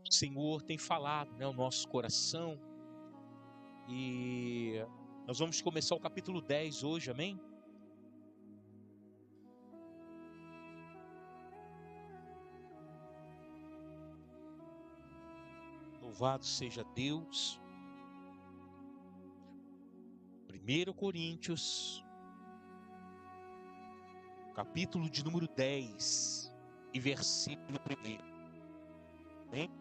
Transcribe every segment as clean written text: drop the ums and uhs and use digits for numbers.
O Senhor tem falado, né, o nosso coração, e nós vamos começar o capítulo 10 hoje, amém? Louvado seja Deus. 1 Coríntios, capítulo de número 10 e versículo 1. Amém?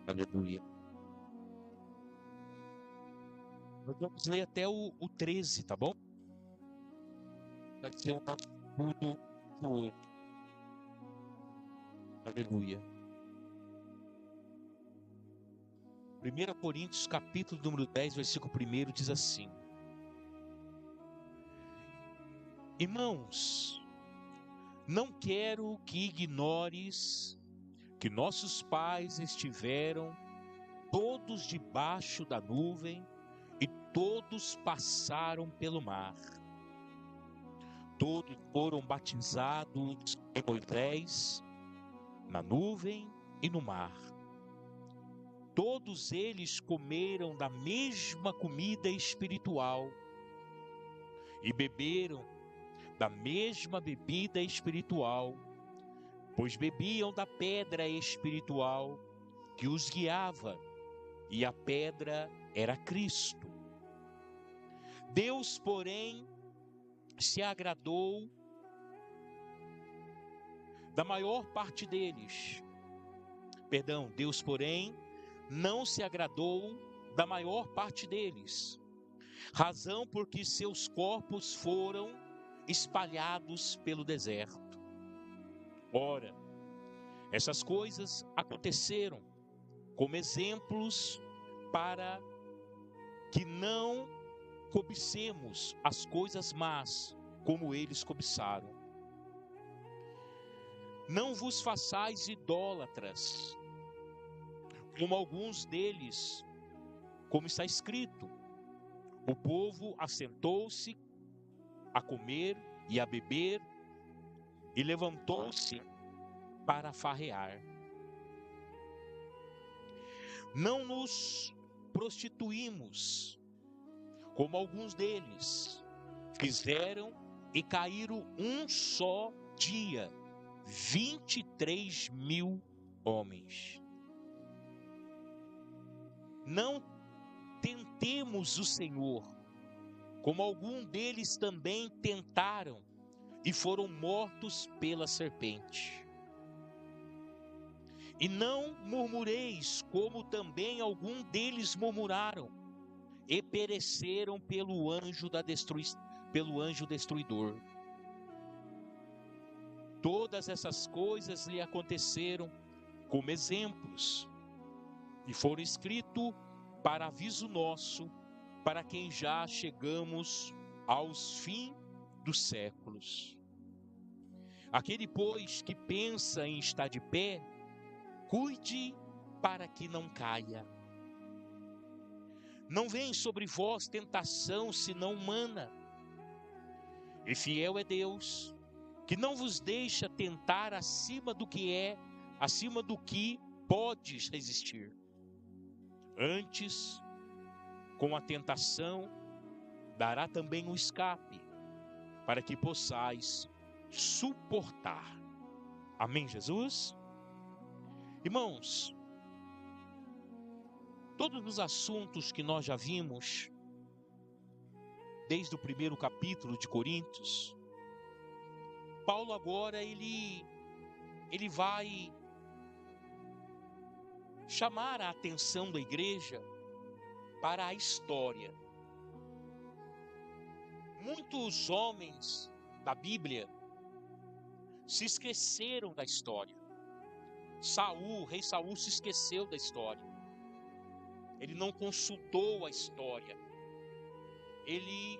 Aleluia. Nós vamos ler até o 13, tá bom? Vai ser um tudo hoje. Aleluia. 1 Coríntios, capítulo número 10, versículo 1, diz assim: Irmãos, não quero que ignores que nossos pais estiveram todos debaixo da nuvem e todos passaram pelo mar. Todos foram batizados em Moisés, na nuvem e no mar. Todos eles comeram da mesma comida espiritual e beberam da mesma bebida espiritual, pois bebiam da pedra espiritual que os guiava, e a pedra era Cristo. Deus, porém, se agradou da maior parte deles. Deus, porém, não se agradou da maior parte deles, razão porque seus corpos foram espalhados pelo deserto. Ora, essas coisas aconteceram como exemplos para que não cobicemos as coisas más como eles cobiçaram. Não vos façais idólatras, como alguns deles, como está escrito: o povo assentou-se a comer e a beber e levantou-se para farrear. Não nos prostituímos, como alguns deles fizeram, e caíram um só dia 23.000 homens. Não tentemos o Senhor, como alguns deles também tentaram e foram mortos pela serpente. E não murmureis, como também alguns deles murmuraram e pereceram pelo anjo destruidor. Todas essas coisas lhe aconteceram como exemplos e foram escritos para aviso nosso, para quem já chegamos aos fins dos séculos. Aquele, pois, que pensa em estar de pé, cuide para que não caia. Não vem sobre vós tentação senão humana, e fiel é Deus, que não vos deixa tentar acima do que podes resistir. Antes, com a tentação, dará também um escape, para que possais suportar. Amém, Jesus? Irmãos, todos os assuntos que nós já vimos, desde o primeiro capítulo de Coríntios, Paulo agora ele vai chamar a atenção da igreja para a história. Muitos homens da Bíblia se esqueceram da história. O rei Saul se esqueceu da história. Ele não consultou a história. Ele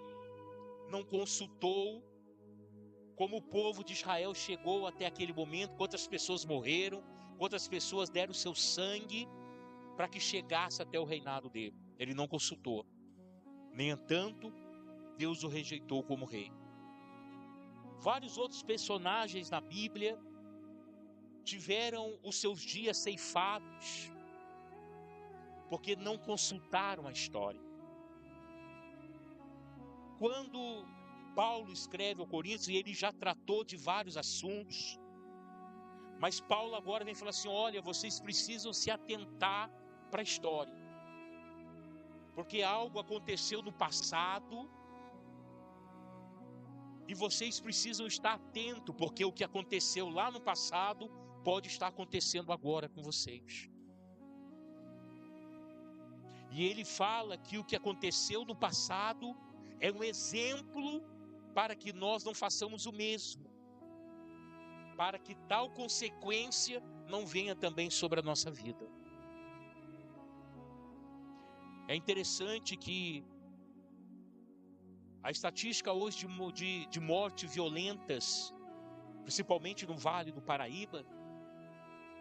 não consultou como o povo de Israel chegou até aquele momento, quantas pessoas morreram, quantas pessoas deram seu sangue para que chegasse até o reinado dele. Ele não consultou. No entanto, Deus o rejeitou como rei. Vários outros personagens na Bíblia tiveram os seus dias ceifados, porque não consultaram a história. Quando Paulo escreve ao Coríntios, e ele já tratou de vários assuntos, mas Paulo agora vem falar assim: olha, vocês precisam se atentar para a história, porque algo aconteceu no passado, e vocês precisam estar atentos, porque o que aconteceu lá no passado pode estar acontecendo agora com vocês. E ele fala que o que aconteceu no passado é um exemplo para que nós não façamos o mesmo, para que tal consequência não venha também sobre a nossa vida. É interessante que a estatística hoje de mortes violentas, principalmente no Vale do Paraíba,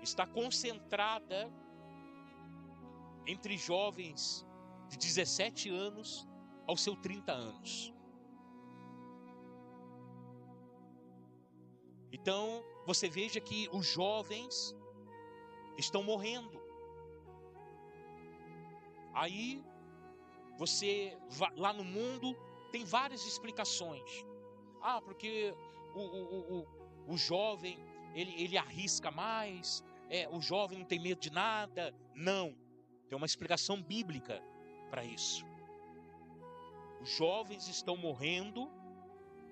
está concentrada entre jovens de 17 anos aos seus 30 anos. Então, você veja que os jovens estão morrendo. Aí, você lá no mundo tem várias explicações. Porque o jovem, ele arrisca mais, o jovem não tem medo de nada. Não, tem uma explicação bíblica para isso. Os jovens estão morrendo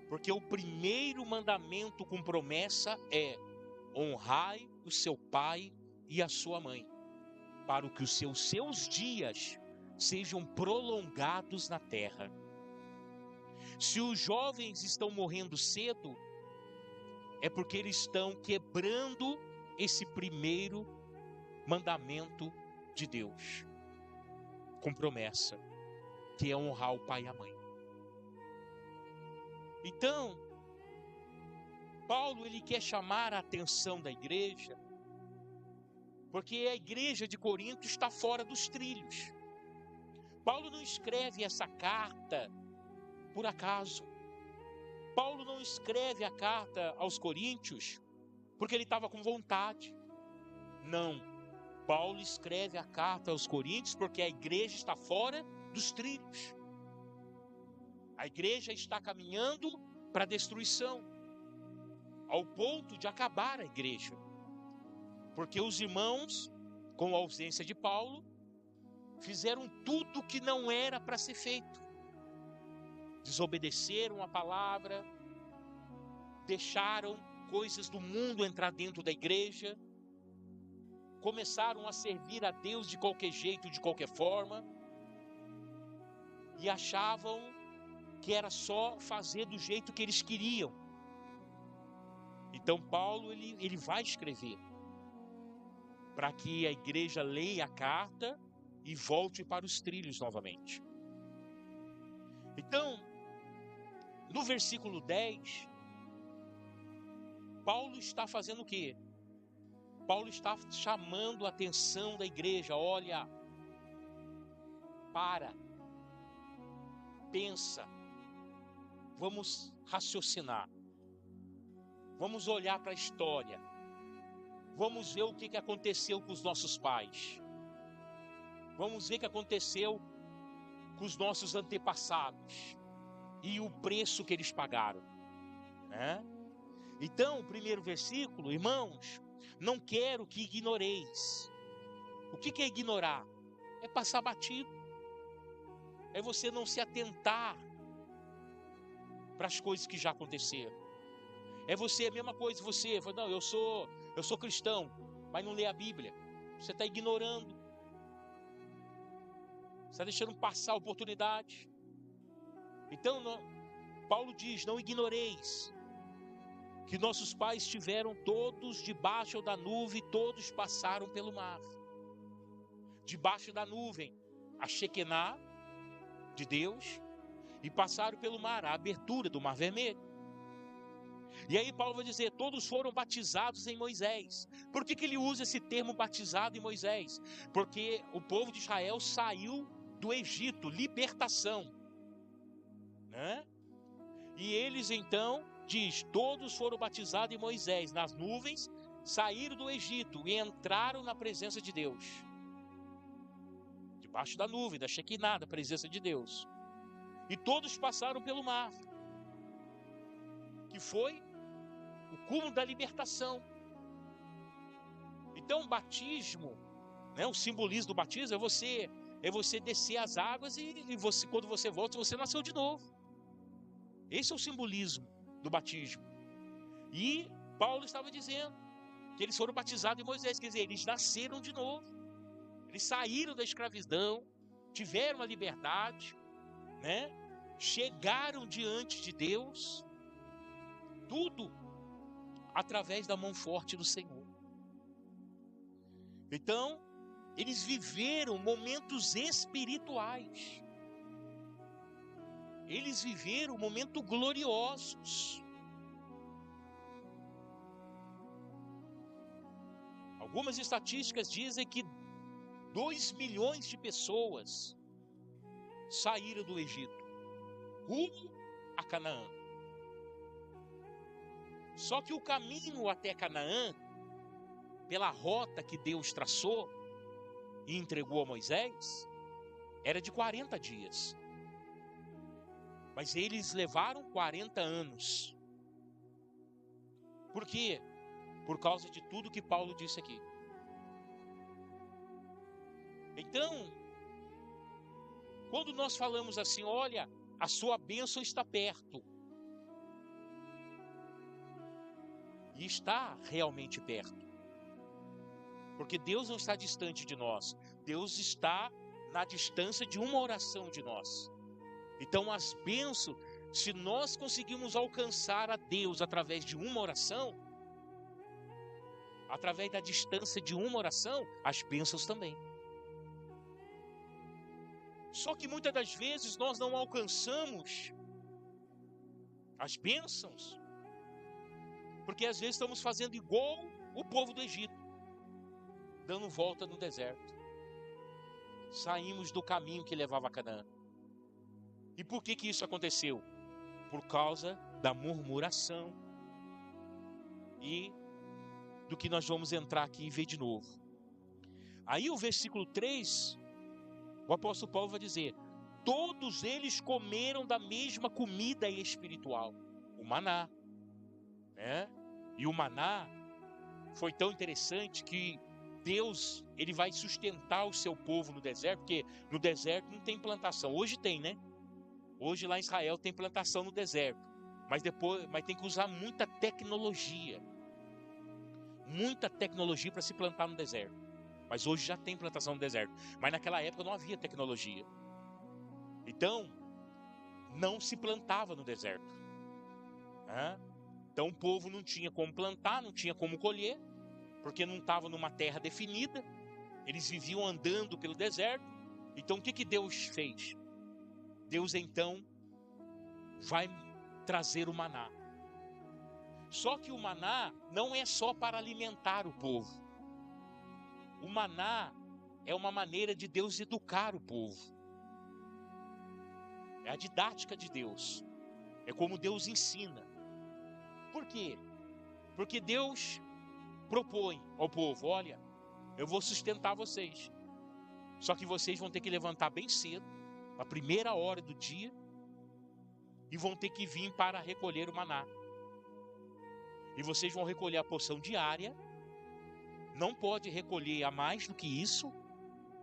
porque o primeiro mandamento com promessa é: honrai o seu pai e a sua mãe, para que os seus dias sejam prolongados na terra. Se os jovens estão morrendo cedo, é porque eles estão quebrando esse primeiro mandamento de Deus, com promessa, que é honrar o pai e a mãe. Então, Paulo, ele quer chamar a atenção da igreja, porque a igreja de Corinto está fora dos trilhos. Paulo não escreve essa carta por acaso. Paulo não escreve a carta aos Coríntios porque ele estava com vontade. Não. Paulo escreve a carta aos Coríntios porque a igreja está fora dos trilhos. A igreja está caminhando para a destruição, ao ponto de acabar a igreja. Porque os irmãos, com a ausência de Paulo, fizeram tudo que não era para ser feito. Desobedeceram a palavra, deixaram coisas do mundo entrar dentro da igreja, começaram a servir a Deus de qualquer jeito, de qualquer forma, e achavam que era só fazer do jeito que eles queriam. Então Paulo, ele vai escrever para que a igreja leia a carta e volte para os trilhos novamente. Então, no versículo 10, Paulo está fazendo o quê? Paulo está chamando a atenção da igreja. Olha, pensa, vamos raciocinar, vamos olhar para a história, vamos ver o que aconteceu com os nossos pais, vamos ver o que aconteceu com os nossos antepassados e o preço que eles pagaram, né? Então, o primeiro versículo, irmãos, não quero que ignoreis. O que é ignorar? É passar batido, é você não se atentar para as coisas que já aconteceram. É você, a mesma coisa, você fala: não, eu sou cristão, mas não lê a Bíblia. Você está ignorando, você está deixando passar a oportunidade. Então, Paulo diz: não ignoreis que nossos pais estiveram todos debaixo da nuvem, todos passaram pelo mar. Debaixo da nuvem, a Shekinah de Deus, e passaram pelo mar, a abertura do Mar Vermelho. E aí Paulo vai dizer: todos foram batizados em Moisés. Por que ele usa esse termo batizado em Moisés? Porque o povo de Israel saiu do Egito, libertação, né? E eles então diz: todos foram batizados em Moisés, nas nuvens saíram do Egito e entraram na presença de Deus. Debaixo da nuvem, da Shekinah, da presença de Deus. E todos passaram pelo mar, que foi o cúmulo da libertação. Então o batismo, né, o simbolismo do batismo é você descer as águas e você, quando você volta, você nasceu de novo. Esse é o simbolismo do batismo. E Paulo estava dizendo que eles foram batizados em Moisés, quer dizer, eles nasceram de novo. Eles saíram da escravidão, tiveram a liberdade, né? Chegaram diante de Deus, tudo através da mão forte do Senhor. Então, eles viveram momentos espirituais. Eles viveram momentos gloriosos. Algumas estatísticas dizem que 2 milhões de pessoas saíram do Egito rumo a Canaã. Só que o caminho até Canaã, pela rota que Deus traçou e entregou a Moisés, era de 40 dias. Mas eles levaram 40 anos. Por quê? Por causa de tudo que Paulo disse aqui. Então, quando nós falamos assim, olha, a sua bênção está perto. E está realmente perto. Porque Deus não está distante de nós. Deus está na distância de uma oração de nós. Então as bênçãos, se nós conseguirmos alcançar a Deus através de uma oração, através da distância de uma oração, as bênçãos também. Só que muitas das vezes nós não alcançamos as bênçãos, porque às vezes estamos fazendo igual o povo do Egito, dando volta no deserto. Saímos do caminho que levava a Canaã. E por que isso aconteceu? Por causa da murmuração e do que nós vamos entrar aqui e ver de novo. Aí o versículo 3, o apóstolo Paulo vai dizer: todos eles comeram da mesma comida espiritual, o maná, né? E o maná foi tão interessante que Deus, ele vai sustentar o seu povo no deserto, porque no deserto não tem plantação. Hoje tem, né? Hoje lá em Israel tem plantação no deserto, mas tem que usar muita tecnologia para se plantar no deserto. Mas hoje já tem plantação no deserto, mas naquela época não havia tecnologia. Então, não se plantava no deserto, né? Então o povo não tinha como plantar, não tinha como colher, porque não estava numa terra definida. Eles viviam andando pelo deserto. Então o que Deus fez? Deus então vai trazer o maná. Só que o maná não é só para alimentar o povo. O maná é uma maneira de Deus educar o povo. É a didática de Deus. É como Deus ensina. Por quê? Porque Deus propõe ao povo: olha, eu vou sustentar vocês. Só que vocês vão ter que levantar bem cedo, a primeira hora do dia, e vão ter que vir para recolher o maná. E vocês vão recolher a porção diária. Não pode recolher a mais do que isso,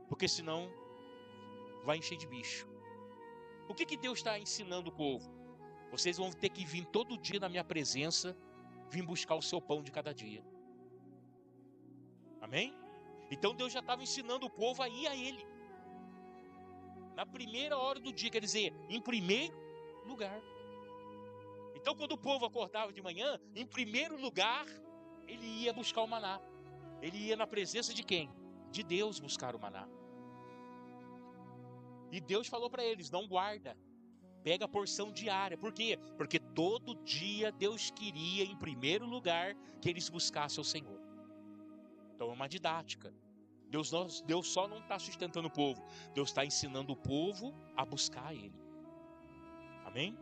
porque senão vai encher de bicho. O que Deus está ensinando o povo? Vocês vão ter que vir todo dia na minha presença, vir buscar o seu pão de cada dia. Amém? Então Deus já estava ensinando o povo a ir a Ele. Na primeira hora do dia, quer dizer, em primeiro lugar. Então quando o povo acordava de manhã, em primeiro lugar, ele ia buscar o maná. Ele ia na presença de quem? De Deus buscar o maná. E Deus falou para eles: não guarda, pega a porção diária. Por quê? Porque todo dia Deus queria, em primeiro lugar, que eles buscassem o Senhor. Então é uma didática. Deus só não está sustentando o povo. Deus está ensinando o povo a buscar Ele. Amém?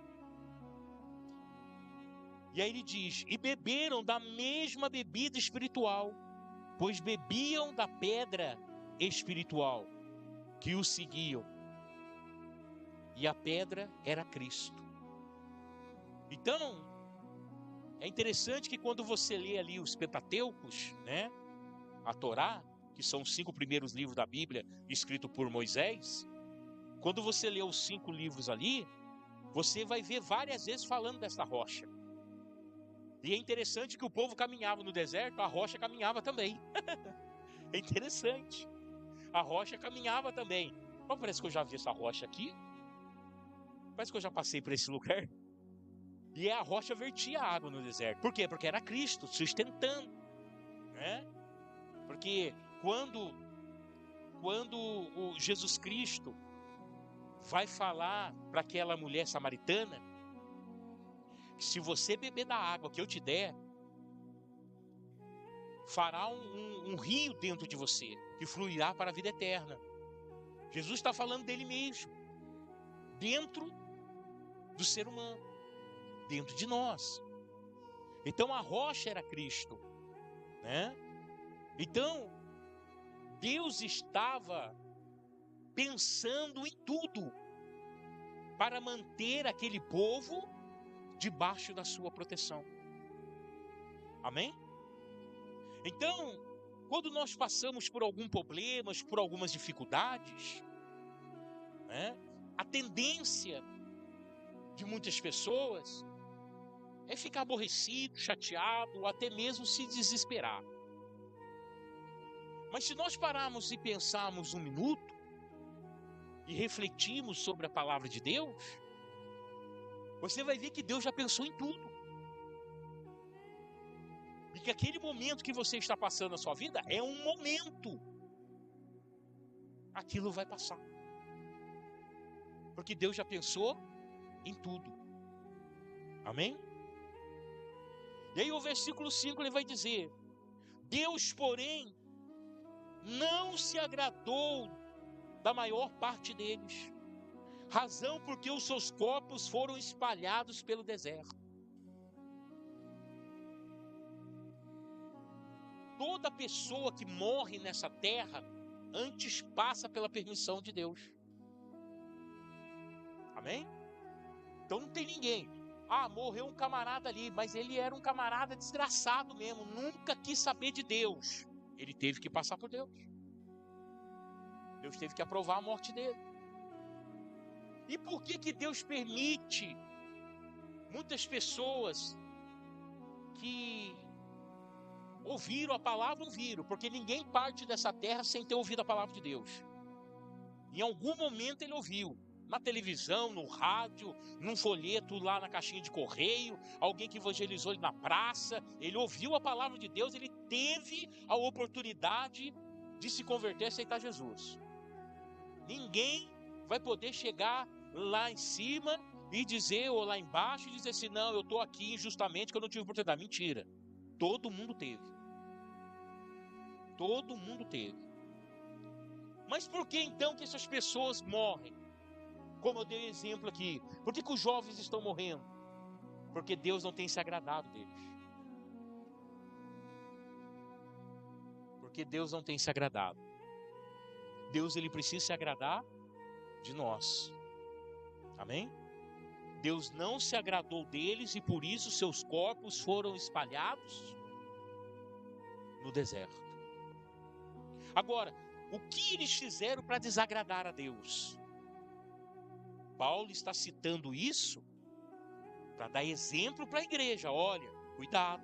E aí ele diz: e beberam da mesma bebida espiritual, pois bebiam da pedra espiritual que os seguiam. E a pedra era Cristo. Então, é interessante que quando você lê ali os Pentateucos, né, a Torá, que são os 5 primeiros livros da Bíblia, escritos por Moisés, quando você lê os 5 livros ali, você vai ver várias vezes falando dessa rocha. E é interessante que o povo caminhava no deserto, a rocha caminhava também. É interessante. A rocha caminhava também. Mas parece que eu já vi essa rocha aqui. Parece que eu já passei por esse lugar. E a rocha vertia água no deserto. Por quê? Porque era Cristo sustentando, né? Porque quando o Jesus Cristo vai falar para aquela mulher samaritana, que se você beber da água que eu te der, fará um rio dentro de você, que fluirá para a vida eterna. Jesus está falando dele mesmo, dentro do ser humano, dentro de nós. Então a rocha era Cristo, né? Então Deus estava pensando em tudo para manter aquele povo debaixo da sua proteção. Amém? Então, quando nós passamos por algum problema, por algumas dificuldades, né, a tendência de muitas pessoas é ficar aborrecido, chateado, ou até mesmo se desesperar. Mas se nós pararmos e pensarmos um minuto e refletirmos sobre a palavra de Deus, você vai ver que Deus já pensou em tudo. E que aquele momento que você está passando na sua vida é um momento. Aquilo vai passar. Porque Deus já pensou em tudo. Amém? E aí o versículo 5 ele vai dizer: Deus, porém, não se agradou da maior parte deles, razão porque os seus corpos foram espalhados pelo deserto. Toda pessoa que morre nessa terra antes passa pela permissão de Deus. Amém? Então não tem ninguém. Morreu um camarada ali, mas ele era um camarada desgraçado mesmo, nunca quis saber de Deus. Ele teve que passar por Deus. Deus teve que aprovar a morte dele. E por que Deus permite muitas pessoas que ouviram a palavra, porque ninguém parte dessa terra sem ter ouvido a palavra de Deus. Em algum momento ele ouviu, na televisão, no rádio, num folheto lá na caixinha de correio, alguém que evangelizou ele na praça, ele ouviu a palavra de Deus, ele teve a oportunidade de se converter e aceitar Jesus. Ninguém vai poder chegar lá em cima e dizer, ou lá embaixo, e dizer assim, não, eu estou aqui injustamente que eu não tive oportunidade. Mentira, todo mundo teve. Todo mundo teve. Mas por que então que essas pessoas morrem? Como eu dei exemplo aqui. Por que os jovens estão morrendo? Porque Deus não tem se agradado deles. Porque Deus não tem se agradado. Deus ele precisa se agradar de nós. Amém? Deus não se agradou deles e por isso seus corpos foram espalhados no deserto. Agora, o que eles fizeram para desagradar a Deus? Paulo está citando isso para dar exemplo para a igreja. Olha, cuidado.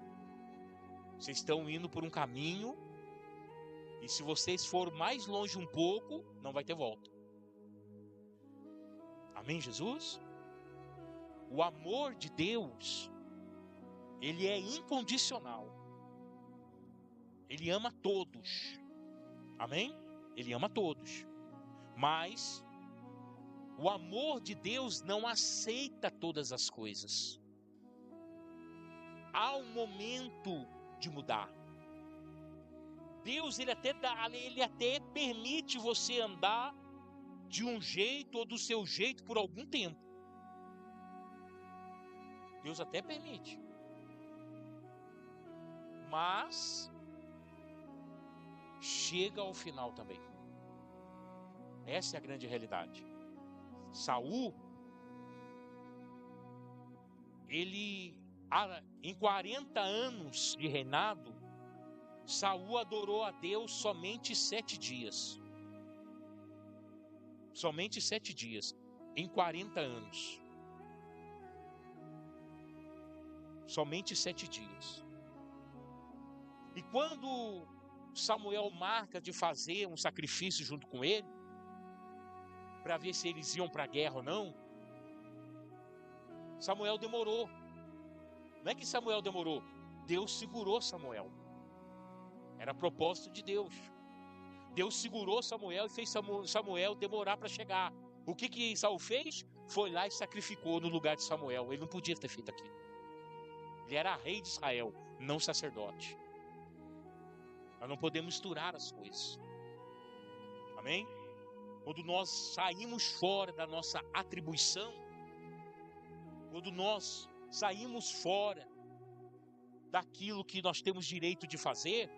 Vocês estão indo por um caminho e se vocês forem mais longe um pouco, não vai ter volta. Amém, Jesus? O amor de Deus, ele é incondicional. Ele ama todos. Amém? Ele ama todos. Mas o amor de Deus não aceita todas as coisas. Há um momento de mudar. Deus, ele até permite você andar de um jeito ou do seu jeito por algum tempo. Deus até permite. mas chega ao final também. Essa é a grande realidade. Saul, ele, em 40 anos de reinado, Saul adorou a Deus somente 7 dias. Somente 7 dias, em 40 anos. Somente 7 dias. E quando Samuel marca de fazer um sacrifício junto com ele, para ver se eles iam para a guerra ou não, Samuel demorou. Não é que Samuel demorou, Deus segurou Samuel. Era propósito de Deus. Deus segurou Samuel e fez Samuel demorar para chegar. O que Saul fez? Foi lá e sacrificou no lugar de Samuel. Ele não podia ter feito aquilo. Ele era rei de Israel, não sacerdote. Nós não podemos misturar as coisas. Amém? Quando nós saímos fora da nossa atribuição, quando nós saímos fora daquilo que nós temos direito de fazer,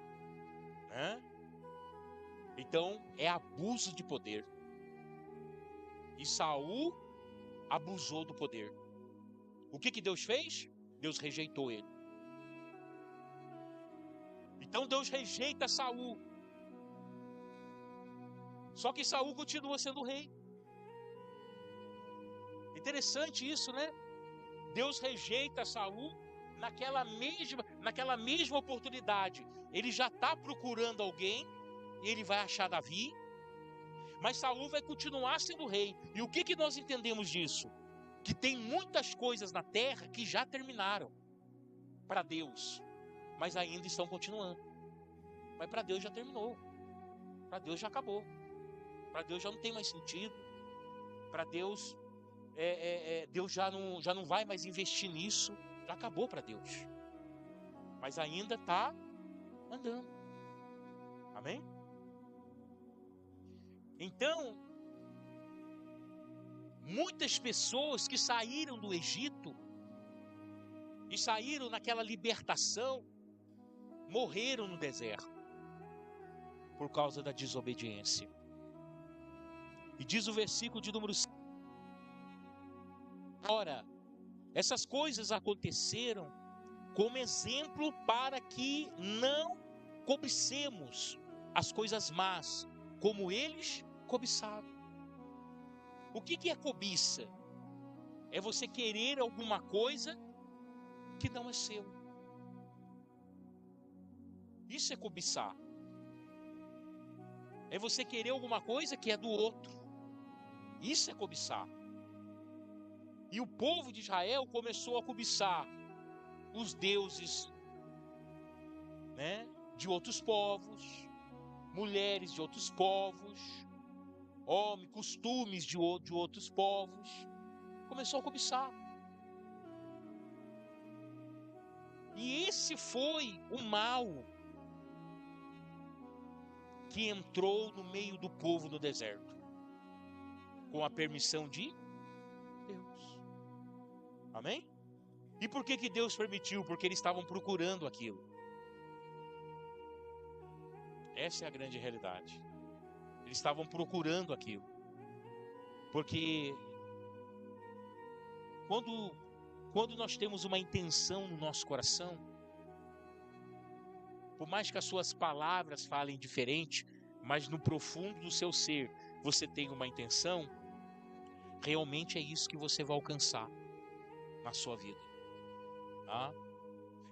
né? Então é abuso de poder. E Saul abusou do poder. O que Deus fez? Deus rejeitou ele. Então Deus rejeita Saul. Só que Saul continua sendo rei. Interessante isso, né? Deus rejeita Saul naquela mesma oportunidade. Ele já está procurando alguém, ele vai achar Davi, mas Saul vai continuar sendo rei. E o que nós entendemos disso? Que tem muitas coisas na terra que já terminaram para Deus, mas ainda estão continuando. Mas para Deus já terminou, para Deus já acabou, para Deus já não tem mais sentido, para Deus Deus já não vai mais investir nisso, já acabou para Deus, mas ainda está andando. Amém? Então, muitas pessoas que saíram do Egito e saíram naquela libertação, morreram no deserto por causa da desobediência. E diz o versículo de número 5: ora, essas coisas aconteceram como exemplo para que não cobicemos as coisas más, como eles cobiçaram. O que é cobiça? É você querer alguma coisa que não é seu. Isso é cobiçar. É você querer alguma coisa que é do outro. Isso é cobiçar. E o povo de Israel começou a cobiçar os deuses, né, de outros povos, mulheres de outros povos, homens, costumes de outros povos. Começou a cobiçar. E esse foi o mal que entrou no meio do povo no deserto, com a permissão de Deus. Amém? E por que Deus permitiu? Porque eles estavam procurando aquilo. Essa é a grande realidade. Eles estavam procurando aquilo. Porque quando nós temos uma intenção no nosso coração, por mais que as suas palavras falem diferente, mas no profundo do seu ser você tem uma intenção, realmente é isso que você vai alcançar na sua vida. Tá?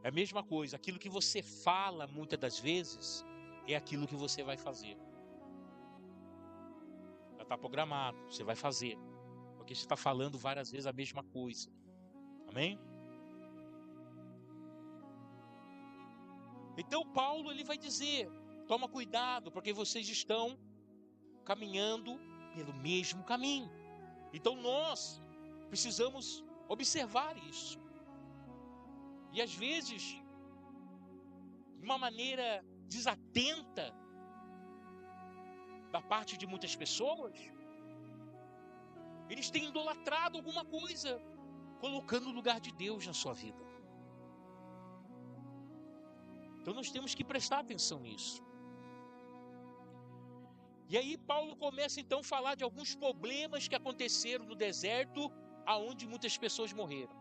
É a mesma coisa, aquilo que você fala muitas das vezes é aquilo que você vai fazer. Já está programado, você vai fazer, porque você está falando várias vezes a mesma coisa. Amém? Então Paulo ele vai dizer: toma cuidado, porque vocês estão caminhando pelo mesmo caminho. Então nós precisamos observar isso. E às vezes, de uma maneira desatenta da parte de muitas pessoas, eles têm idolatrado alguma coisa, colocando o lugar de Deus na sua vida. Então nós temos que prestar atenção nisso. E aí Paulo começa então a falar de alguns problemas que aconteceram no deserto, aonde muitas pessoas morreram.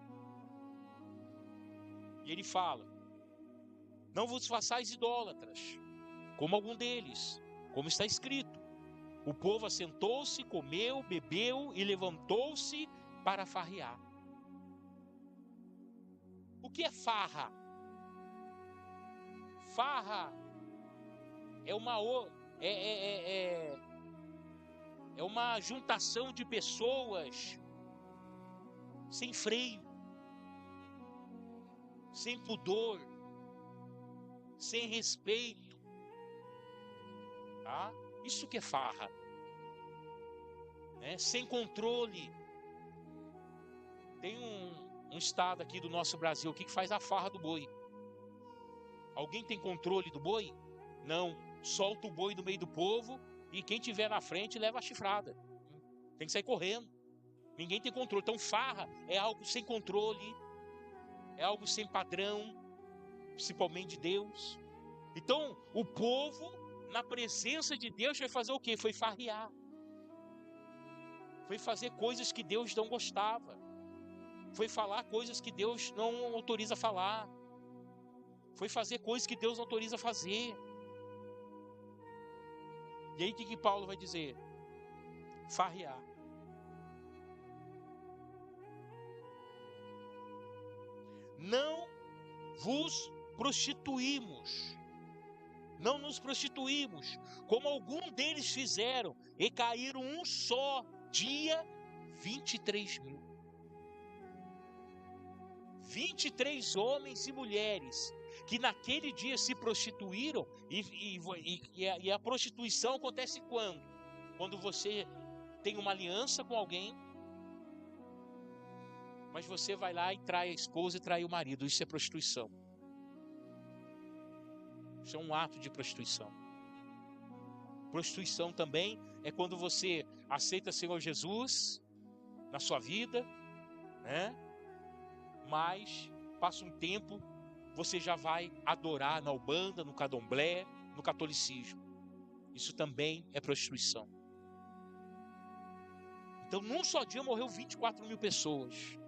E ele fala: não vos façais idólatras, como algum deles, como está escrito. O povo assentou-se, comeu, bebeu e levantou-se para farrear. O que é farra? Farra é uma juntação de pessoas sem freio, sem pudor, sem respeito, tá? Isso que é farra, né? Sem controle. Tem um estado aqui do nosso Brasil aqui que faz a farra do boi. Alguém tem controle do boi? Não. Solta o boi no meio do povo e quem tiver na frente leva a chifrada. Tem que sair correndo. Ninguém tem controle. Então farra é algo sem controle, é algo sem padrão, principalmente de Deus. Então o povo, na presença de Deus, foi fazer o quê? Foi farrear. Foi fazer coisas que Deus não gostava. Foi falar coisas que Deus não autoriza a falar. Foi fazer coisas que Deus não autoriza a fazer. E aí o que Paulo vai dizer? Farrear. Não vos prostituímos. Não nos prostituímos, como algum deles fizeram, e caíram um só dia 23.000. 23 homens e mulheres que naquele dia se prostituíram, e a prostituição acontece quando? Quando você tem uma aliança com alguém, mas você vai lá e trai a esposa e trai o marido. Isso é prostituição. Isso é um ato de prostituição. Prostituição também é quando você aceita o Senhor Jesus na sua vida, né? Mas passa um tempo, você já vai adorar na Umbanda, no Candomblé, no catolicismo. Isso também é prostituição. Então, num só dia morreu 24.000 pessoas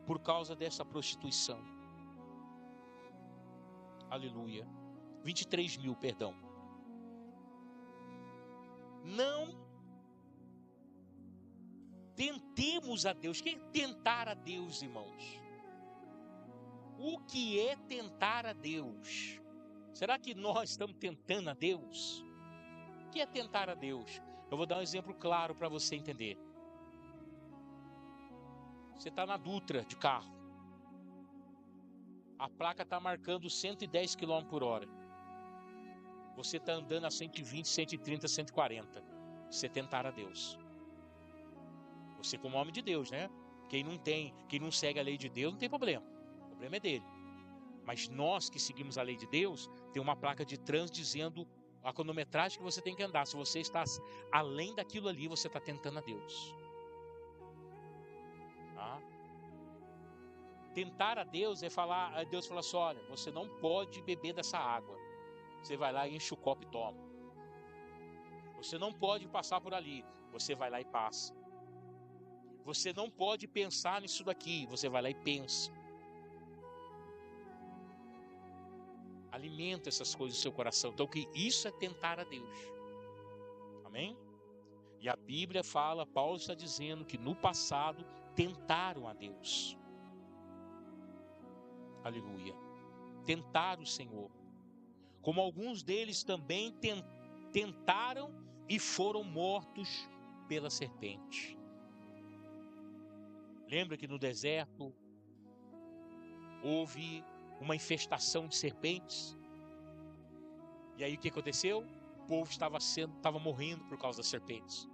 por causa dessa prostituição. Aleluia. 23.000, perdão. Não tentemos a Deus. O que é tentar a Deus, irmãos? O que é tentar a Deus? Será que nós estamos tentando a Deus? O que é tentar a Deus? Eu vou dar um exemplo claro para você entender. Você está na Dutra de carro. A placa está marcando 110 km por hora. Você está andando a 120, 130, 140. Você tentar a Deus. Você como homem de Deus, né? Quem não segue a lei de Deus não tem problema. O problema é dele. Mas nós que seguimos a lei de Deus, tem uma placa de trânsito dizendo a cronometragem que você tem que andar. Se você está além daquilo ali, você está tentando a Deus. Tá? Tentar a Deus é falar, a Deus fala assim: olha, você não pode beber dessa água. Você vai lá e enche o copo e toma. Você não pode passar por ali. Você vai lá e passa. Você não pode pensar nisso daqui. Você vai lá e pensa. Alimenta essas coisas no seu coração. Então, que isso é tentar a Deus. Amém? E a Bíblia fala, Paulo está dizendo que no passado tentaram a Deus. Aleluia. Tentaram o Senhor. Como alguns deles também tentaram e foram mortos pela serpente. Lembra que no deserto houve uma infestação de serpentes? E aí o que aconteceu? O povo estava morrendo por causa das serpentes.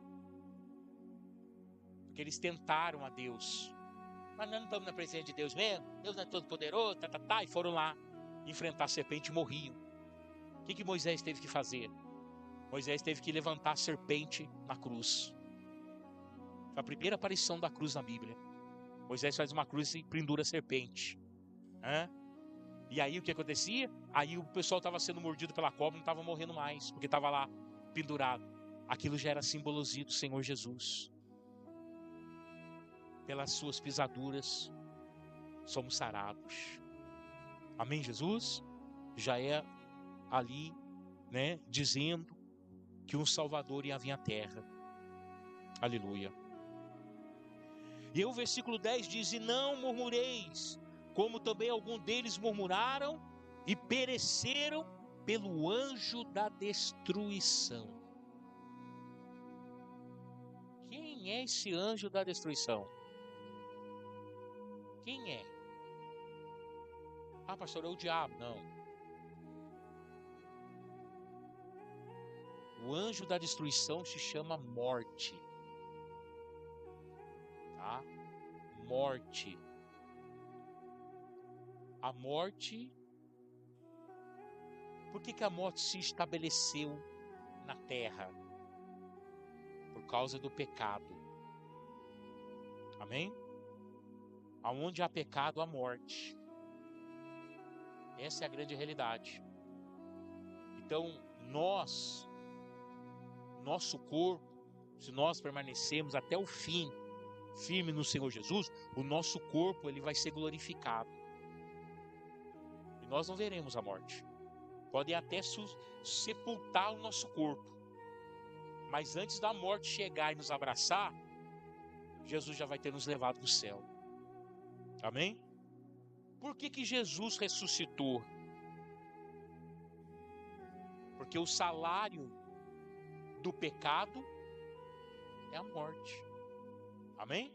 Porque eles tentaram a Deus. Mas nós não estamos na presença de Deus mesmo? Deus não é todo poderoso, e foram lá enfrentar a serpente e morriam. O que Moisés teve que fazer? Moisés teve que levantar a serpente na cruz. Foi a primeira aparição da cruz na Bíblia. Moisés faz uma cruz e pendura a serpente. E aí o que acontecia? Aí o pessoal estava sendo mordido pela cobra, não estava morrendo mais, porque estava lá pendurado. Aquilo já era simbologia do Senhor Jesus. Pelas suas pisaduras somos sarados. Amém, Jesus? Já é ali, né, dizendo que um Salvador ia vir à terra. Aleluia. E aí o versículo 10 diz: e não murmureis, como também algum deles murmuraram e pereceram pelo anjo da destruição. Quem é esse anjo da destruição? Quem é? Ah, pastor, é o diabo. Não. O anjo da destruição se chama morte. Tá? Morte. A morte. Por que a morte se estabeleceu na terra? Por causa do pecado. Amém? Aonde há pecado, há morte. Essa é a grande realidade. Então, nosso corpo, se nós permanecermos até o fim, firme no Senhor Jesus, o nosso corpo ele vai ser glorificado. E nós não veremos a morte. Podem até sepultar o nosso corpo. Mas antes da morte chegar e nos abraçar, Jesus já vai ter nos levado para o céu. Amém? Por que Jesus ressuscitou? Porque o salário do pecado é a morte. Amém?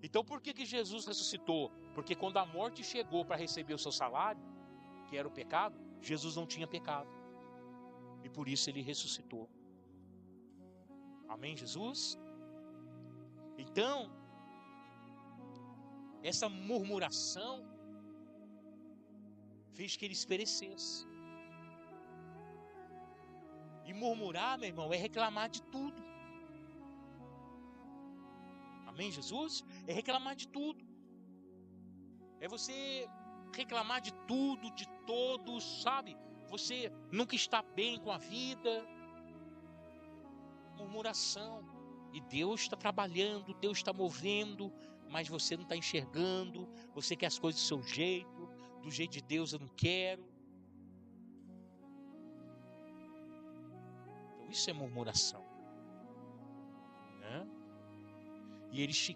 Então por que Jesus ressuscitou? Porque quando a morte chegou para receber o seu salário, que era o pecado, Jesus não tinha pecado. E por isso ele ressuscitou. Amém, Jesus? Então, essa murmuração fez que eles perecessem. E murmurar, meu irmão, é reclamar de tudo. Amém, Jesus? É reclamar de tudo. É você reclamar de tudo, de todos, sabe? Você nunca está bem com a vida. Murmuração. E Deus está trabalhando, Deus está movendo, mas você não está enxergando. Você quer as coisas do seu jeito, do jeito de Deus eu não quero. Então isso é murmuração. Né? E eles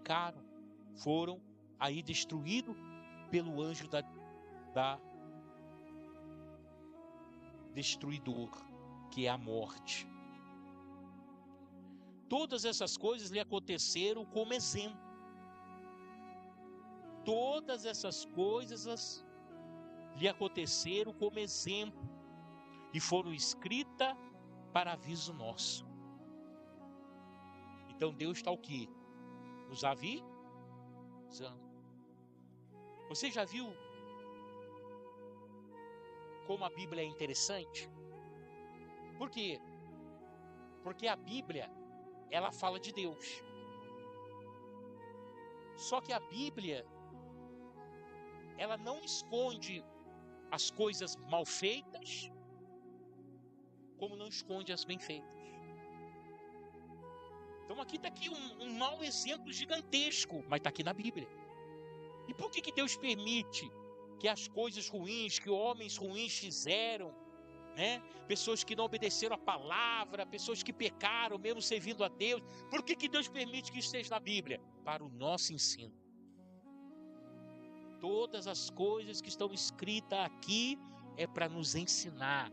foram aí destruídos pelo anjo da destruidor, que é a morte. Todas essas coisas lhe aconteceram como exemplo. Todas essas coisas lhe aconteceram como exemplo e foram escritas para aviso nosso. Então Deus está o quê? Nos avisando. Você já viu como a Bíblia é interessante? Por quê? Porque a Bíblia, ela fala de Deus. Só que a Bíblia, ela não esconde as coisas mal feitas, como não esconde as bem feitas. Então aqui está aqui um mau exemplo gigantesco, mas está aqui na Bíblia. E por que Deus permite que as coisas ruins, que homens ruins fizeram, né? Pessoas que não obedeceram a palavra, pessoas que pecaram mesmo servindo a Deus, por que Deus permite que isso esteja na Bíblia? Para o nosso ensino. Todas as coisas que estão escritas aqui é para nos ensinar,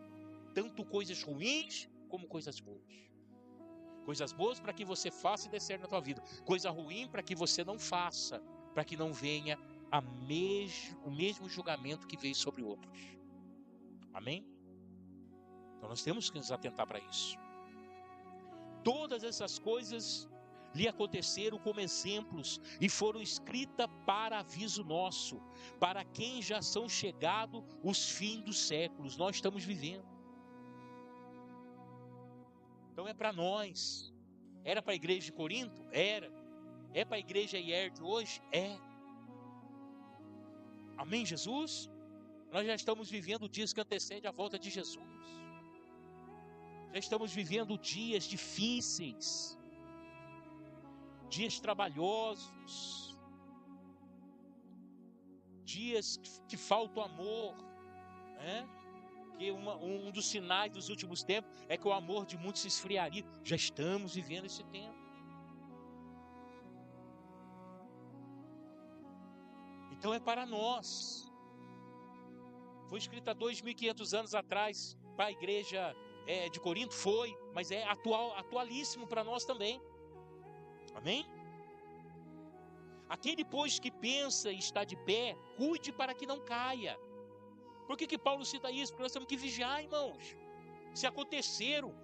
tanto coisas ruins como coisas boas. Coisas boas para que você faça e dê certo na tua vida. Coisa ruim para que você não faça, para que não venha o mesmo julgamento que veio sobre outros. Amém? Então nós temos que nos atentar para isso. Todas essas coisas lhe aconteceram como exemplos e foram escritas para aviso nosso, para quem já são chegados os fins dos séculos. Nós estamos vivendo. Então é para nós. Era para a igreja de Corinto? Era. É para a igreja IER de hoje? É. Amém, Jesus? Nós já estamos vivendo dias que antecedem a volta de Jesus. Já estamos vivendo dias difíceis, dias trabalhosos, dias que falta o amor, né? Que um dos sinais dos últimos tempos é que o amor de muitos se esfriaria. Já estamos vivendo esse tempo. Então é para nós. Foi escrito há 2.500 anos atrás para a igreja de Corinto, foi, mas é atualíssimo para nós também. Amém? Aquele, pois, que pensa e está de pé, cuide para que não caia. Por que Paulo cita isso? Porque nós temos que vigiar, irmãos. Se aconteceu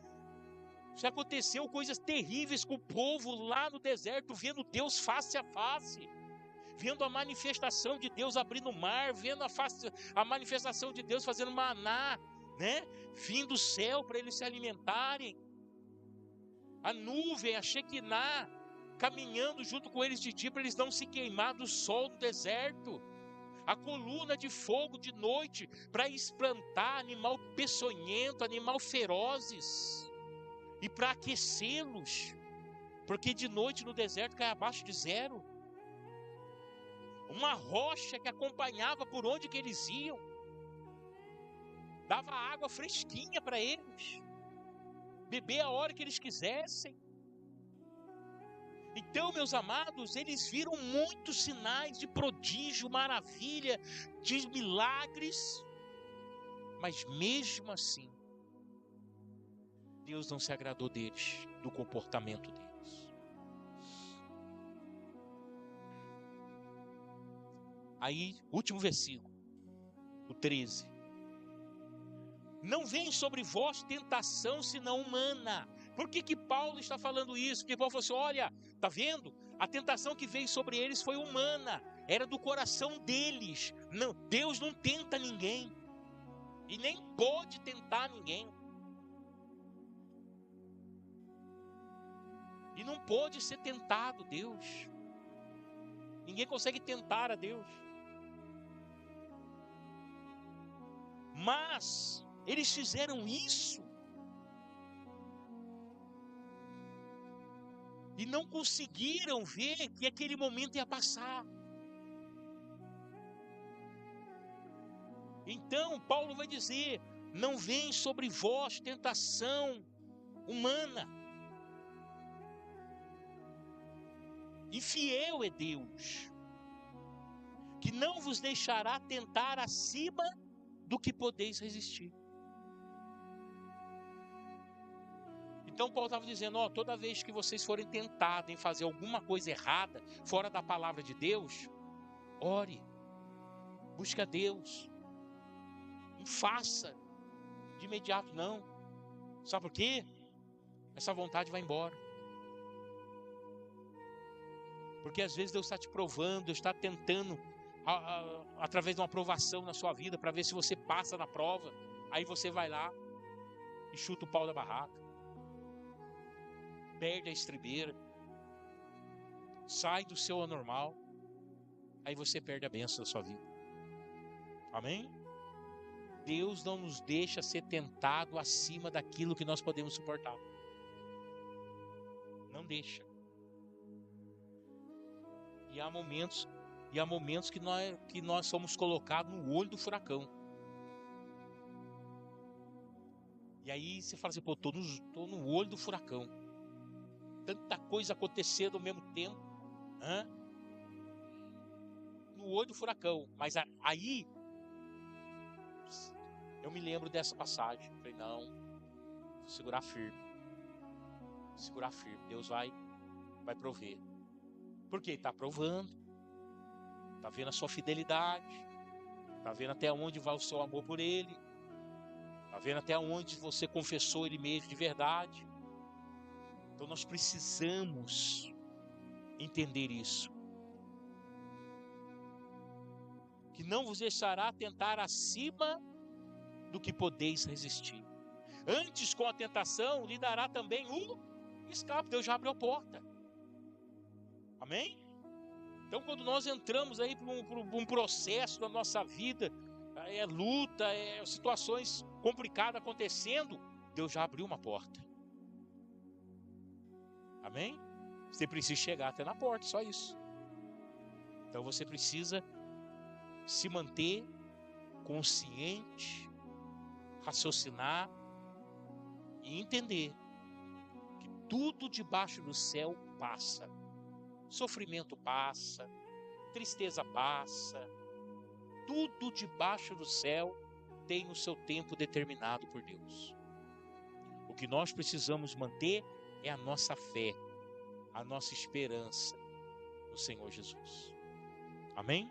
coisas terríveis com o povo lá no deserto, vendo Deus face a face, vendo a manifestação de Deus abrindo o mar, vendo a manifestação de Deus fazendo maná, né? Vindo do céu para eles se alimentarem. A nuvem, a Shekinah, caminhando junto com eles de dia para eles não se queimar do sol no deserto. A coluna de fogo de noite para espantar animal peçonhento, animal ferozes, e para aquecê-los, porque de noite no deserto cai abaixo de zero. Uma rocha que acompanhava por onde que eles iam, dava água fresquinha para eles, beber a hora que eles quisessem. Então, meus amados, eles viram muitos sinais de prodígio, maravilha, de milagres, mas mesmo assim, Deus não se agradou deles, do comportamento deles. Aí, último versículo, o 13. Não vem sobre vós tentação senão humana. Por que Paulo está falando isso? Porque Paulo falou assim, olha, está vendo? A tentação que veio sobre eles foi humana, era do coração deles. Não, Deus não tenta ninguém, e nem pode tentar ninguém. E não pode ser tentado Deus. Ninguém consegue tentar a Deus. Mas eles fizeram isso e não conseguiram ver que aquele momento ia passar. Então Paulo vai dizer, não vem sobre vós tentação humana. E fiel é Deus, que não vos deixará tentar acima do que podeis resistir. Então Paulo estava dizendo, toda vez que vocês forem tentados em fazer alguma coisa errada, fora da palavra de Deus, ore, busque a Deus, não faça de imediato não. Sabe por quê? Essa vontade vai embora. Porque às vezes Deus está te provando, Deus está tentando, através de uma provação na sua vida, para ver se você passa na prova. Aí você vai lá e chuta o pau da barraca, perde a estribeira, sai do seu anormal, aí você perde a bênção da sua vida. Amém? Deus não nos deixa ser tentado acima daquilo que nós podemos suportar. Não deixa. E há momentos que nós somos colocados no olho do furacão. E aí você fala assim, pô, tô no olho do furacão. Tanta coisa acontecendo ao mesmo tempo. No olho do furacão. Mas aí, eu me lembro dessa passagem. Falei, não, vou segurar firme. Segurar firme. Deus vai prover. Porque está provando, está vendo a sua fidelidade, está vendo até onde vai o seu amor por Ele, está vendo até onde você confessou Ele mesmo de verdade. Então nós precisamos entender isso. Que não vos deixará tentar acima do que podeis resistir. Antes, com a tentação, lhe dará também o escape. Deus já abriu a porta. Amém? Então quando nós entramos aí para um processo na nossa vida, é luta, é situações complicadas acontecendo, Deus já abriu uma porta. Amém? Você precisa chegar até na porta, só isso. Então você precisa se manter consciente, raciocinar e entender que tudo debaixo do céu passa. Sofrimento passa, tristeza passa, tudo debaixo do céu tem o seu tempo determinado por Deus. O que nós precisamos manter é a nossa fé, a nossa esperança no Senhor Jesus. Amém?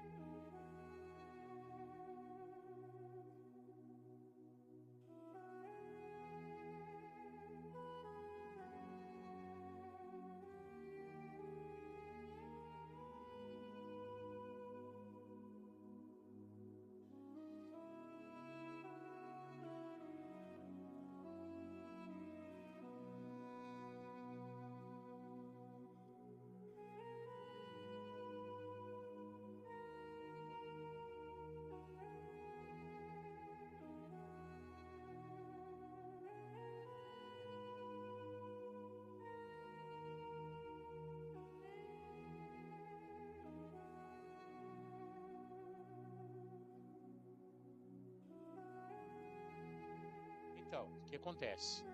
Então, o que acontece?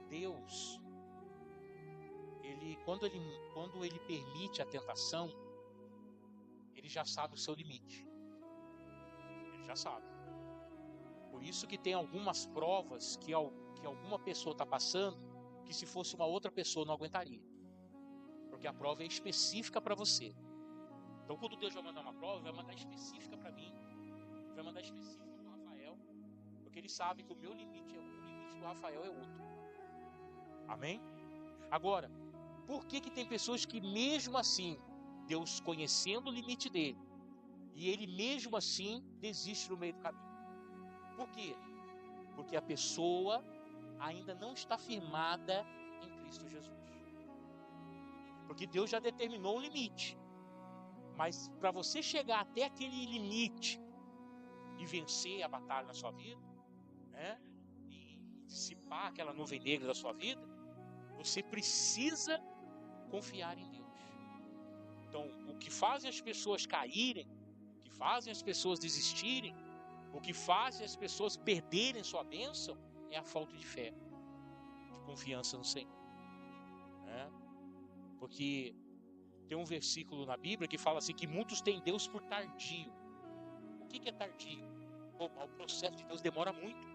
Deus, quando ele permite a tentação, ele já sabe o seu limite. Ele já sabe. Por isso que tem algumas provas que alguma pessoa está passando, que se fosse uma outra pessoa não aguentaria. Porque a prova é específica para você. Então, quando Deus vai mandar uma prova, ele vai mandar específica para mim, vai mandar específica para o Rafael, porque ele sabe que o meu limite é um, o limite do Rafael é outro. Amém? Agora, por que tem pessoas que mesmo assim, Deus conhecendo o limite dele, e ele mesmo assim desiste no meio do caminho? Por quê? Porque a pessoa ainda não está firmada em Cristo Jesus. Porque Deus já determinou o limite. Mas para você chegar até aquele limite e vencer a batalha na sua vida, né, e dissipar aquela nuvem negra da sua vida, você precisa confiar em Deus. Então, o que fazem as pessoas caírem, o que fazem as pessoas desistirem, o que fazem as pessoas perderem sua bênção é a falta de fé, de confiança no Senhor. Né? Porque tem um versículo na Bíblia que fala assim que muitos têm Deus por tardio. O que é tardio? O processo de Deus demora muito.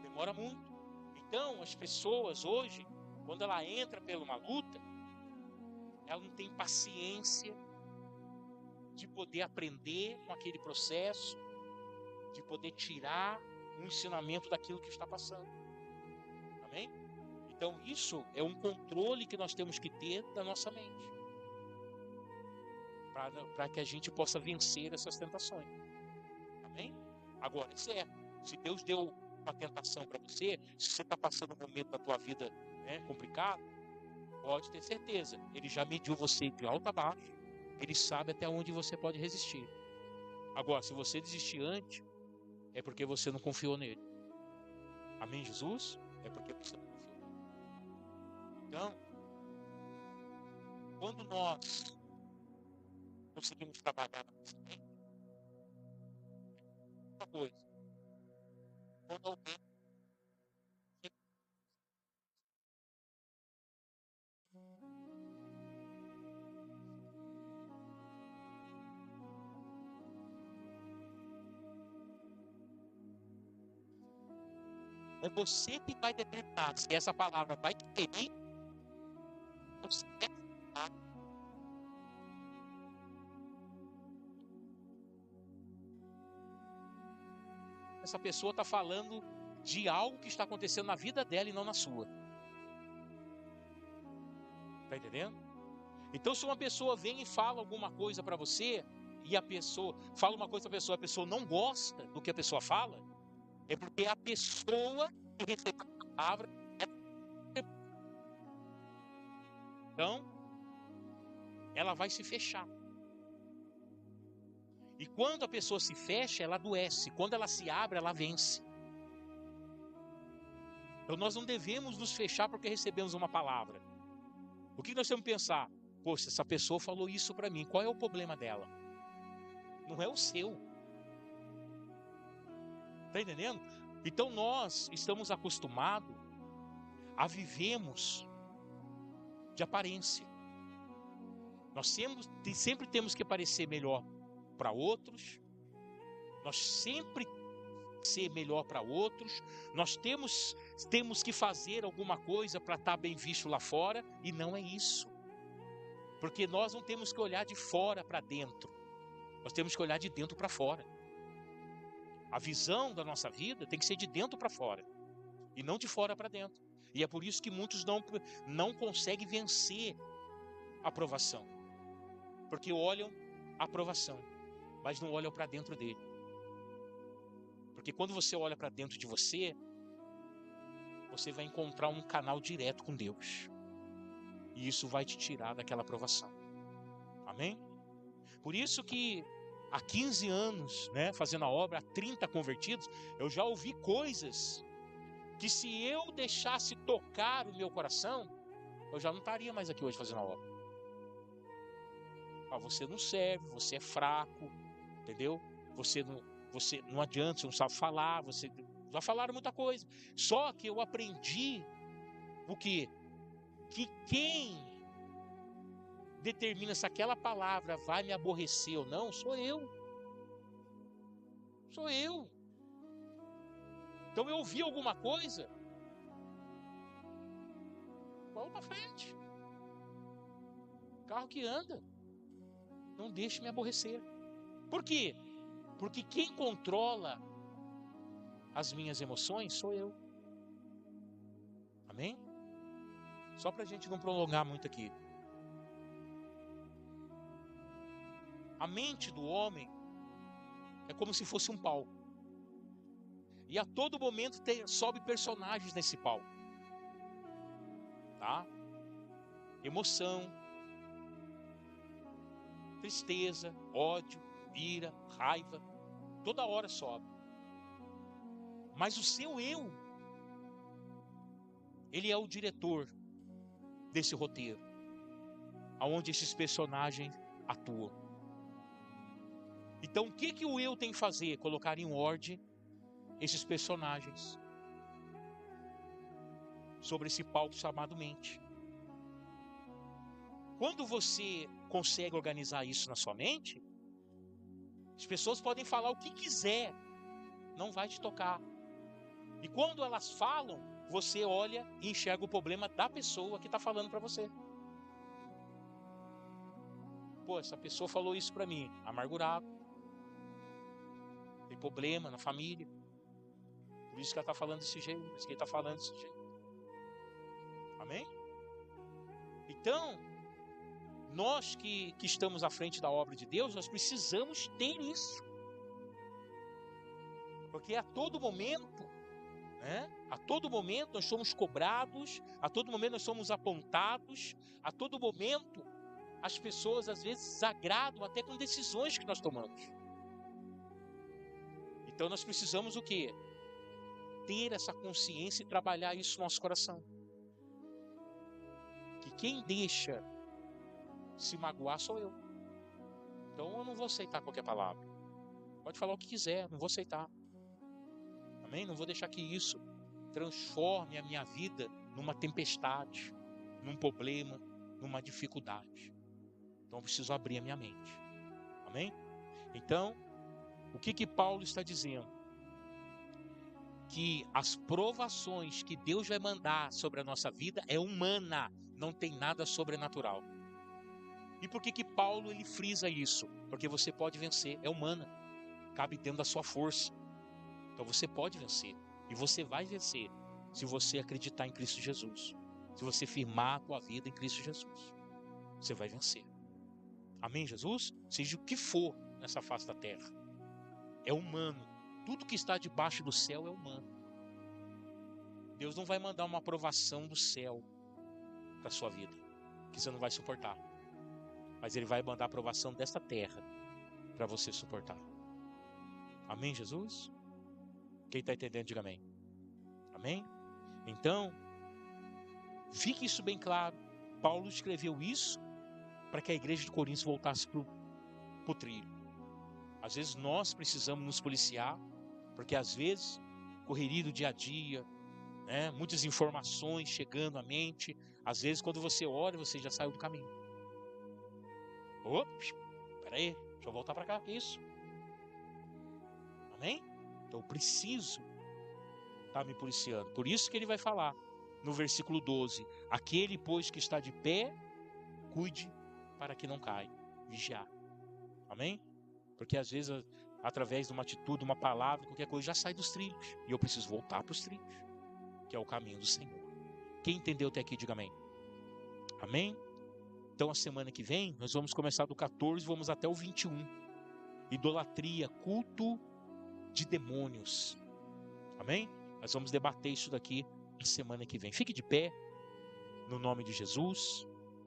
Demora muito. Então, as pessoas hoje, quando ela entra por uma luta, ela não tem paciência de poder aprender com aquele processo, de poder tirar um ensinamento daquilo que está passando. Amém? Então isso é um controle que nós temos que ter da nossa mente, para que a gente possa vencer essas tentações. Amém? Agora, é certo, se Deus deu uma tentação para você, se você está passando um momento da tua vida, né, complicado, pode ter certeza, Ele já mediu você de alto a baixo, Ele sabe até onde você pode resistir. Agora, se você desistir antes, é porque você não confiou nele. Amém, Jesus? É porque você não confiou nele. Então, quando nós conseguimos trabalhar na nossa mente, uma coisa, quando alguém é você que vai determinar se essa palavra vai te ferir ou se é. Essa pessoa está falando de algo que está acontecendo na vida dela e não na sua. Está entendendo? Então, se uma pessoa vem e fala alguma coisa para você, e a pessoa fala uma coisa para a pessoa não gosta do que a pessoa fala, é porque a pessoa que recebeu a palavra então ela vai se fechar. E quando a pessoa se fecha, ela adoece. Quando ela se abre, ela vence. Então nós não devemos nos fechar porque recebemos uma palavra. O que nós temos que pensar? Poxa, essa pessoa falou isso para mim, qual é o problema dela? Não é o seu. Está entendendo? Então nós estamos acostumados a vivermos de aparência. Nós sempre temos que parecer melhor para outros. Nós sempre ser melhor para outros. Nós temos que fazer alguma coisa para estar bem visto lá fora. E não é isso. Porque nós não temos que olhar de fora para dentro. Nós temos que olhar de dentro para fora. A visão da nossa vida tem que ser de dentro para fora. E não de fora para dentro. E é por isso que muitos não conseguem vencer a aprovação. Porque olham a aprovação, mas não olham para dentro dele. Porque quando você olha para dentro de você, você vai encontrar um canal direto com Deus. E isso vai te tirar daquela aprovação. Amém? Por isso que há 15 anos, fazendo a obra, há 30 convertidos, eu já ouvi coisas que se eu deixasse tocar o meu coração, eu já não estaria mais aqui hoje fazendo a obra. Você não serve, você é fraco, entendeu? Você não adianta, você não sabe falar, já falaram muita coisa. Só que eu aprendi o quê? Que quem determina se aquela palavra vai me aborrecer ou não, sou eu. Sou eu. Então eu ouvi alguma coisa, vamos para frente. Carro que anda, não deixe me aborrecer. Por quê? Porque quem controla as minhas emoções sou eu. Amém? Só para a gente não prolongar muito aqui. A mente do homem é como se fosse um palco. E a todo momento sobe personagens nesse palco. Tá? Emoção, tristeza, ódio, ira, raiva. Toda hora sobe. Mas o seu eu, ele é o diretor desse roteiro, aonde esses personagens atuam. Então o que o eu tem que fazer? Colocar em ordem esses personagens sobre esse palco chamado mente. Quando você consegue organizar isso na sua mente, as pessoas podem falar o que quiser, não vai te tocar. E quando elas falam, você olha e enxerga o problema da pessoa que está falando para você. Pô, essa pessoa falou isso para mim, amargurado, tem problema na família, por isso que ela está falando desse jeito, por isso que ele está falando desse jeito. Amém? Então, nós que estamos à frente da obra de Deus, nós precisamos ter isso. Porque a todo momento, a todo momento nós somos cobrados, a todo momento nós somos apontados, a todo momento as pessoas às vezes desagradam até com decisões que nós tomamos. Então nós precisamos o quê? Ter essa consciência e trabalhar isso no nosso coração. Que quem deixa se magoar sou eu. Então eu não vou aceitar qualquer palavra. Pode falar o que quiser, não vou aceitar. Amém? Não vou deixar que isso transforme a minha vida numa tempestade, num problema, numa dificuldade. Então eu preciso abrir a minha mente. Amém? Então, o que Paulo está dizendo? Que as provações que Deus vai mandar sobre a nossa vida é humana, não tem nada sobrenatural. E por que Paulo ele frisa isso? Porque você pode vencer, é humana, cabe dentro da sua força. Então você pode vencer, e você vai vencer, se você acreditar em Cristo Jesus. Se você firmar a tua vida em Cristo Jesus, você vai vencer. Amém, Jesus? Seja o que for nessa face da terra, é humano. Tudo que está debaixo do céu é humano. Deus não vai mandar uma aprovação do céu para a sua vida, que você não vai suportar. Mas Ele vai mandar a aprovação desta terra, para você suportar. Amém, Jesus? Quem está entendendo, diga amém. Amém? Então, fique isso bem claro. Paulo escreveu isso para que a igreja de Corinto voltasse para o trilho. Às vezes nós precisamos nos policiar, porque às vezes, correria do dia a dia, né, muitas informações chegando à mente, às vezes quando você olha, você já saiu do caminho. Ops, peraí, deixa eu voltar para cá, que isso? Amém? Então eu preciso estar me policiando. Por isso que ele vai falar no versículo 12: aquele, pois, que está de pé, cuide para que não caia. Vigiar. Amém? Porque às vezes, através de uma atitude, uma palavra, qualquer coisa, já sai dos trilhos. E eu preciso voltar para os trilhos, que é o caminho do Senhor. Quem entendeu até aqui, diga amém. Amém? Então a semana que vem, nós vamos começar do 14 e vamos até o 21. Idolatria, culto de demônios. Amém? Nós vamos debater isso daqui na semana que vem. Fique de pé, no nome de Jesus.